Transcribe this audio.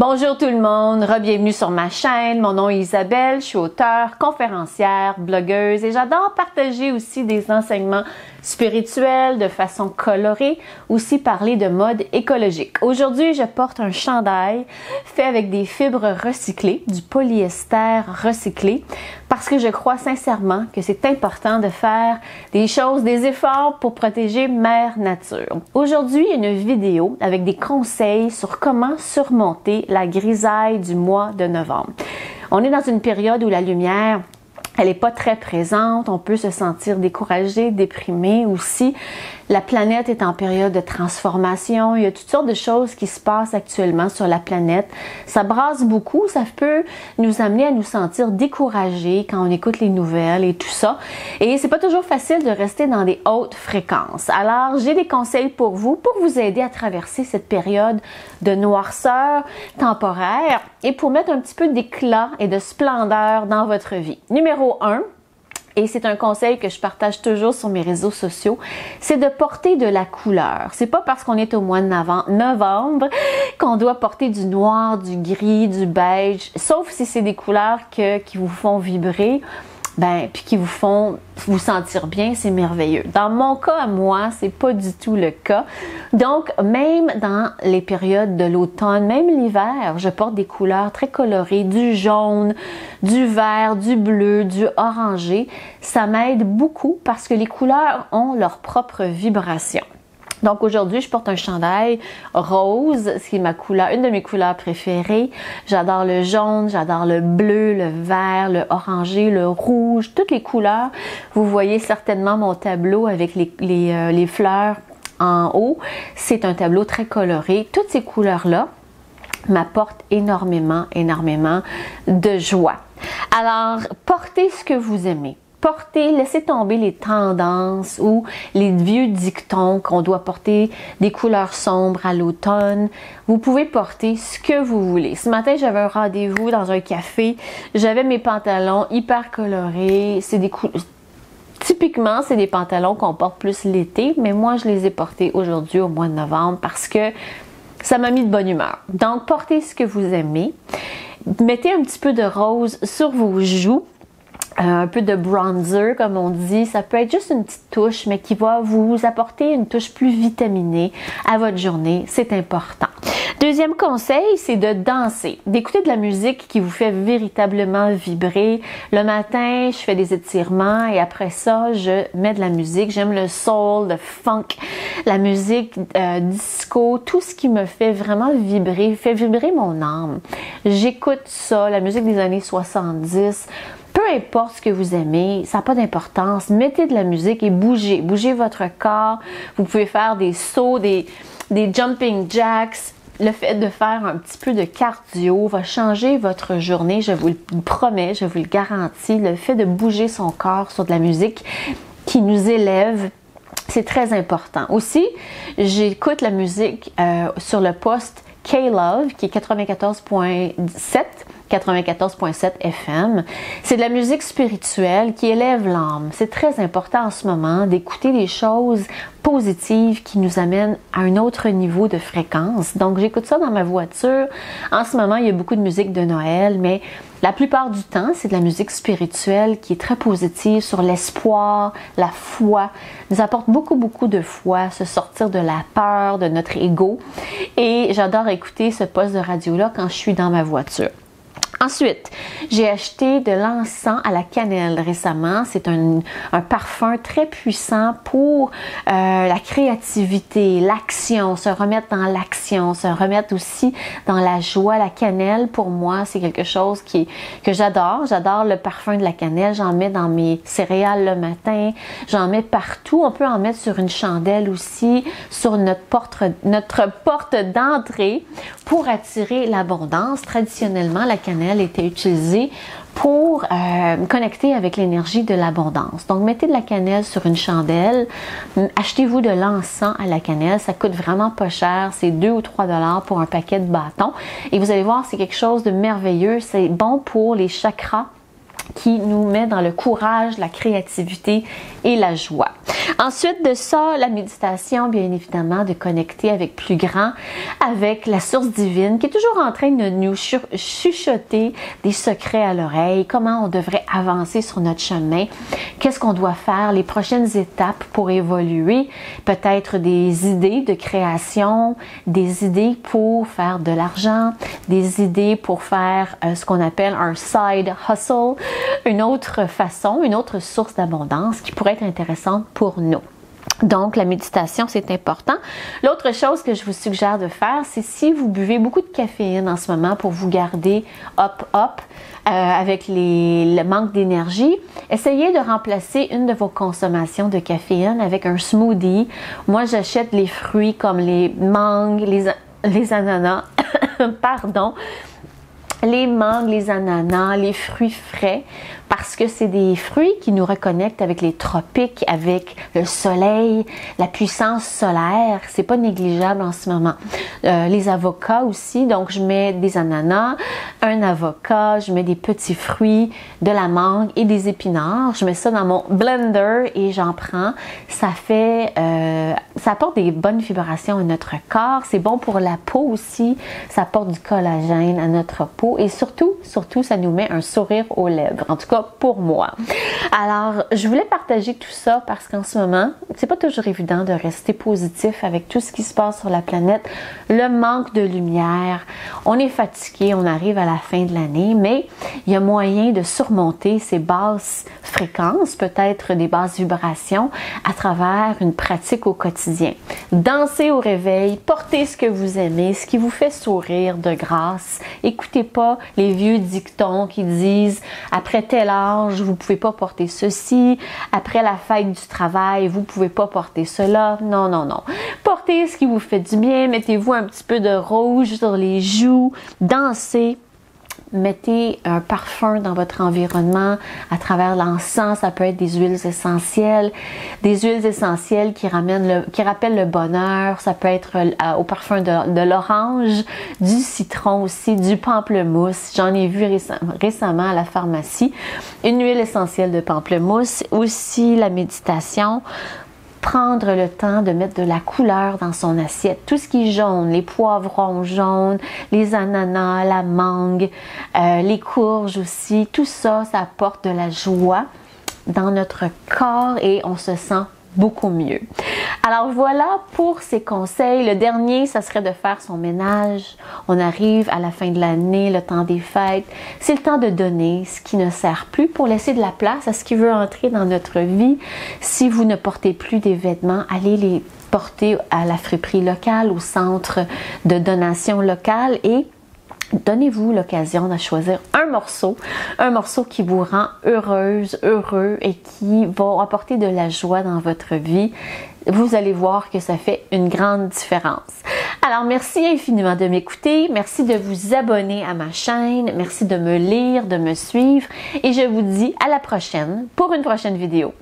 Bonjour tout le monde, bienvenue sur ma chaîne. Mon nom est Isabelle, je suis auteure, conférencière, blogueuse et j'adore partager aussi des enseignements spirituels de façon colorée, aussi parler de mode écologique. Aujourd'hui, je porte un chandail fait avec des fibres recyclées, du polyester recyclé, parce que je crois sincèrement que c'est important de faire des choses, des efforts pour protéger Mère Nature. Aujourd'hui, une vidéo avec des conseils sur comment surmonter la grisaille du mois de novembre. On est dans une période où la lumière, elle n'est pas très présente, on peut se sentir découragé, déprimé aussi. La planète est en période de transformation, il y a toutes sortes de choses qui se passent actuellement sur la planète. Ça brasse beaucoup, ça peut nous amener à nous sentir découragés quand on écoute les nouvelles et tout ça. Et c'est pas toujours facile de rester dans des hautes fréquences. Alors, j'ai des conseils pour vous aider à traverser cette période de noirceur temporaire et pour mettre un petit peu d'éclat et de splendeur dans votre vie. Numéro 1. Et c'est un conseil que je partage toujours sur mes réseaux sociaux, c'est de porter de la couleur. C'est pas parce qu'on est au mois de novembre qu'on doit porter du noir, du gris, du beige, sauf si c'est des couleurs qui vous font vibrer, puis qui vous font vous sentir bien, c'est merveilleux. Dans mon cas, moi, c'est pas du tout le cas. Donc, même dans les périodes de l'automne, même l'hiver, je porte des couleurs très colorées, du jaune, du vert, du bleu, du orangé. Ça m'aide beaucoup parce que les couleurs ont leur propre vibration. Donc aujourd'hui, je porte un chandail rose, ce qui est ma couleur, une de mes couleurs préférées. J'adore le jaune, j'adore le bleu, le vert, le orangé, le rouge, toutes les couleurs. Vous voyez certainement mon tableau avec les fleurs en haut. C'est un tableau très coloré. Toutes ces couleurs-là m'apportent énormément de joie. Alors, portez ce que vous aimez. Laissez tomber les tendances ou les vieux dictons qu'on doit porter des couleurs sombres à l'automne. Vous pouvez porter ce que vous voulez. Ce matin, j'avais un rendez-vous dans un café. J'avais mes pantalons hyper colorés. Typiquement, c'est des pantalons qu'on porte plus l'été, mais moi, je les ai portés aujourd'hui au mois de novembre parce que ça m'a mis de bonne humeur. Donc, portez ce que vous aimez. Mettez un petit peu de rose sur vos joues. Un peu de bronzer, comme on dit. Ça peut être juste une petite touche, mais qui va vous apporter une touche plus vitaminée à votre journée. C'est important. Deuxième conseil, c'est de danser, d'écouter de la musique qui vous fait véritablement vibrer. Le matin, je fais des étirements et après ça, je mets de la musique. J'aime le soul, le funk, la musique disco, tout ce qui me fait vraiment vibrer, fait vibrer mon âme. J'écoute ça, la musique des années 70. Peu importe ce que vous aimez, ça n'a pas d'importance. Mettez de la musique et bougez. Bougez votre corps. Vous pouvez faire des sauts, des jumping jacks. Le fait de faire un petit peu de cardio va changer votre journée. Je vous le promets, je vous le garantis. Le fait de bouger son corps sur de la musique qui nous élève, c'est très important. Aussi, j'écoute la musique sur le poste K-Love, qui est 94.7 FM. C'est de la musique spirituelle qui élève l'âme. C'est très important en ce moment d'écouter des choses positives qui nous amènent à un autre niveau de fréquence. Donc, j'écoute ça dans ma voiture. En ce moment, il y a beaucoup de musique de Noël, mais la plupart du temps, c'est de la musique spirituelle qui est très positive sur l'espoir, la foi. Nous apporte beaucoup de foi, se sortir de la peur, de notre ego. Et j'adore écouter ce poste de radio-là quand je suis dans ma voiture. Ensuite, j'ai acheté de l'encens à la cannelle récemment. C'est un parfum très puissant pour la créativité, l'action, se remettre dans l'action, se remettre aussi dans la joie. La cannelle, pour moi, c'est quelque chose que j'adore. J'adore le parfum de la cannelle. J'en mets dans mes céréales le matin. J'en mets partout. On peut en mettre sur une chandelle aussi, sur notre porte d'entrée pour attirer l'abondance. Traditionnellement, la cannelle était utilisée pour connecter avec l'énergie de l'abondance. Donc, mettez de la cannelle sur une chandelle. Achetez-vous de l'encens à la cannelle. Ça coûte vraiment pas cher. C'est 2 ou 3 $ pour un paquet de bâtons. Et vous allez voir, c'est quelque chose de merveilleux. C'est bon pour les chakras qui nous met dans le courage, la créativité et la joie. Ensuite de ça, la méditation, bien évidemment, de connecter avec plus grand, avec la source divine qui est toujours en train de nous chuchoter des secrets à l'oreille, comment on devrait avancer sur notre chemin, qu'est-ce qu'on doit faire, les prochaines étapes pour évoluer, peut-être des idées de création, des idées pour faire de l'argent, des idées pour faire ce qu'on appelle un side hustle, une autre façon, une autre source d'abondance qui pourrait être intéressante pour nous. Donc, la méditation, c'est important. L'autre chose que je vous suggère de faire, c'est si vous buvez beaucoup de caféine en ce moment pour vous garder up, avec le manque d'énergie, essayez de remplacer une de vos consommations de caféine avec un smoothie. Moi, j'achète les fruits comme les mangues, les ananas, pardon, les mangues, les ananas, les fruits frais, parce que c'est des fruits qui nous reconnectent avec les tropiques, avec le soleil, la puissance solaire. C'est pas négligeable en ce moment. Les avocats aussi, donc je mets des ananas, un avocat, je mets des petits fruits, de la mangue et des épinards. Je mets ça dans mon blender et j'en prends. Ça apporte des bonnes vibrations à notre corps. C'est bon pour la peau aussi. Ça apporte du collagène à notre peau et surtout, ça nous met un sourire aux lèvres. En tout cas, pour moi. Alors, je voulais partager tout ça parce qu'en ce moment, c'est pas toujours évident de rester positif avec tout ce qui se passe sur la planète. Le manque de lumière, on est fatigué, on arrive à la fin de l'année, mais il y a moyen de surmonter ces basses fréquences, peut-être des basses vibrations, à travers une pratique au quotidien. Dansez au réveil, portez ce que vous aimez, ce qui vous fait sourire de grâce. Écoutez pas les vieux dictons qui disent « après tel âge, vous pouvez pas porter ceci. Après la fête du travail, vous pouvez pas porter cela. » Non, non, non. Portez ce qui vous fait du bien. Mettez-vous un petit peu de rouge sur les joues. Dansez. Mettez un parfum dans votre environnement à travers l'encens. Ça peut être des huiles essentielles qui rappellent le bonheur. Ça peut être au parfum de l'orange, du citron aussi, du pamplemousse. J'en ai vu récemment à la pharmacie. Une huile essentielle de pamplemousse. Aussi la méditation. Prendre le temps de mettre de la couleur dans son assiette. Tout ce qui est jaune, les poivrons jaunes, les ananas, la mangue, les courges aussi, tout ça, ça apporte de la joie dans notre corps et on se sent beaucoup mieux. Alors voilà pour ces conseils. Le dernier, ça serait de faire son ménage. On arrive à la fin de l'année, le temps des fêtes. C'est le temps de donner ce qui ne sert plus pour laisser de la place à ce qui veut entrer dans notre vie. Si vous ne portez plus des vêtements, allez les porter à la friperie locale, au centre de donation locale et donnez-vous l'occasion de choisir un morceau qui vous rend heureuse, heureux et qui va apporter de la joie dans votre vie. Vous allez voir que ça fait une grande différence. Alors, merci infiniment de m'écouter. Merci de vous abonner à ma chaîne. Merci de me lire, de me suivre. Et je vous dis à la prochaine pour une prochaine vidéo.